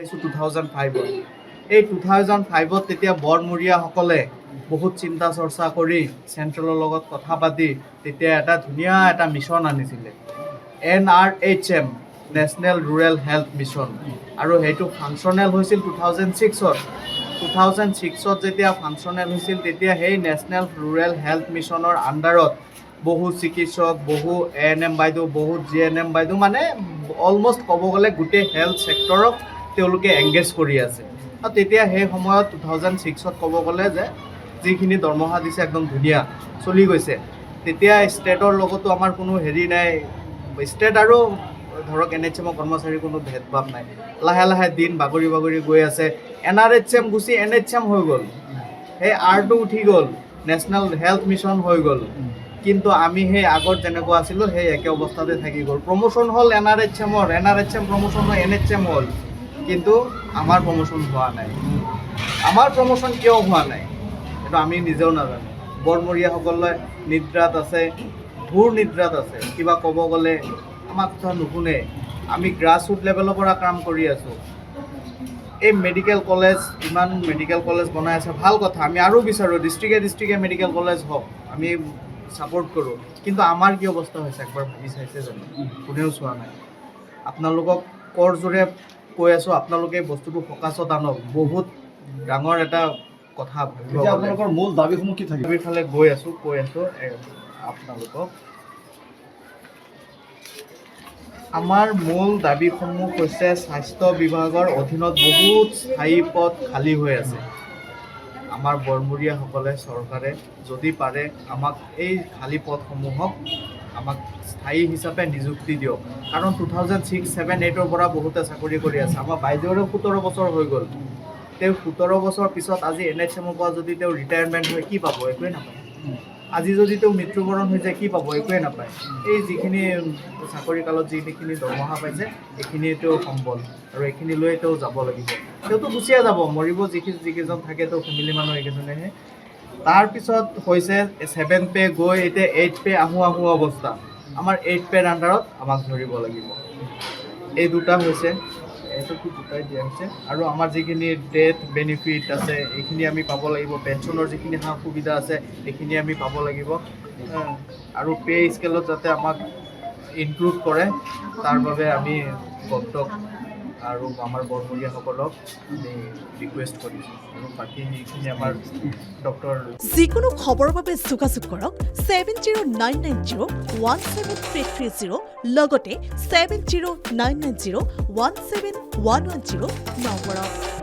পাইছোঁ 2005 এই 2005 তেতিয়া বৰমূৰীয়াসকলে বহুত চিন্তা চৰ্চা কৰি চেণ্ট্ৰেলৰ লগত কথা পাতি তেতিয়া এটা ধুনীয়া এটা মিছন আনিছিলে NRHM national rural health mission আৰু সেইটো ফাংচনেল হৈছিল 2006 যেতিয়া ফাংচনেল হৈছিল তেতিয়া সেই নেশ্যনেল ৰুৰেল হেল্থ মিছনৰ আণ্ডাৰত বহু চিকিৎসক বহু ANM বাইদেউ বহু GNM বাইদেউ মানে অলমষ্ট ক'ব গ'লে গোটেই হেল্থ ছেক্টৰক তেওঁলোকে এংগেজ কৰি আছে আৰু তেতিয়া সেই সময়ত 2006 ক'ব গ'লে যে যিখিনি দৰমহা দিছে একদম ধুনীয়া চলি গৈছে তেতিয়া ষ্টেটৰ লগতো আমাৰ কোনো হেৰি নাই ষ্টেট আৰু ধৰক NHM কৰ্মচাৰীৰ কোনো ভেদভাৱ নাই লাহে লাহে দিন বাগৰি বাগৰি গৈ আছে NRHM গুচি NHM হৈ গ'ল সেই আৰটো উঠি গ'ল নেশ্যনেল হেল্থ মিছন হৈ গ'ল কিন্তু আমি সেই আগত যেনেকুৱা আছিলোঁ সেই একে অৱস্থাতে থাকি গ'ল প্ৰমোশ্যন হ'ল NRHM প্ৰমোশ্যন হৈ NHM হ'ল কিন্তু আমাৰ প্ৰমোশ্যন হোৱা নাই আমাৰ প্ৰমোশ্যন কিয় হোৱা নাই এইটো আমি নিজেও নাজানো বৰমূৰীয়াসকলে নিদ্ৰাত আছে ঘোৰ নিদ্ৰাত আছে কিবা ক'ব গ'লে আমাক কথা নুশুনে আমি গ্ৰাছৰুট লেভেলৰ পৰা কাম কৰি আছোঁ এই মেডিকেল কলেজ ইমান মেডিকেল কলেজ বনাই আছে ভাল কথা আমি আৰু বিচাৰোঁ ডিষ্ট্ৰিক্টে মেডিকেল কলেজ হওক আমি ছাপোৰ্ট কৰোঁ কিন্তু আমাৰ কি অৱস্থা হৈছে একবাৰ ভাবি চাইছে জানো কোনেও চোৱা নাই আপোনালোকক কৰজোৰে কৈ আছোঁ আপোনালোকে বস্তুটো ফ'কাছত আনক বহুত ডাঙৰ এটা কথা আপোনালোকৰ মূল দাবীসমূহ কি থাকিব ফালে কৈ আছোঁ আপোনালোকক আমাৰ মূল দাবীসমূহ হৈছে স্বাস্থ্য বিভাগৰ অধীনত বহুত স্থায়ী পদ খালী হৈ আছে আমাৰ বৰমূৰীয়াসকলে চৰকাৰে যদি পাৰে আমাক এই খালী পদসমূহক আমাক স্থায়ী হিচাপে নিযুক্তি দিয়ক কাৰণ 2006-07-08 পৰা বহুতে চাকৰি কৰি আছে আমাৰ বাইদেউৰো 17 বছৰ হৈ গ'ল তেওঁ 17 বছৰ পিছত আজি NHMৰ পৰা যদি তেওঁ ৰিটায়াৰমেণ্ট হয় কি পাব একোৱে নাপায় আজি যদি তেওঁ মৃত্যুবৰণ হৈ যায় কি পাব একোৱে নাপায় এই যিখিনি চাকৰি কালত যিখিনি দৰমহা পাইছে এইখিনি তেওঁ সম্বল আৰু এইখিনি লৈ তেওঁ যাব লাগিব তেওঁতো গুচিয়ে যাব মৰিব যিকেইজন থাকে তেওঁ ফেমিলি মানুহ এইকেইজনেহে তাৰপিছত হৈছে 7 পে গৈ এতিয়া 8 পে আহোঁ অৱস্থা আমাৰ 8 পেৰ আণ্ডাৰত আমাক ধৰিব লাগিব এই দুটা হৈছে এইটো দুটাই দিয়া হৈছে আৰু আমাৰ যিখিনি ডেথ বেনিফিট আছে এইখিনি আমি পাব লাগিব পেঞ্চনৰ যিখিনি সা সুবিধা আছে এইখিনি আমি পাব লাগিব আৰু পে স্কেলত যাতে আমাক ইনক্লুড কৰে তাৰ বাবে আমি গভটক আৰু আমাৰ বৰমূৰীয়াসকলক আমি ৰিকুৱেষ্ট কৰিছোঁ আৰু বাকী সেইখিনি আমাৰ ডক্টৰ যিকোনো খবৰৰ বাবে যোগাযোগ কৰক 7099017330 লগতে 7099017110 নম্বৰত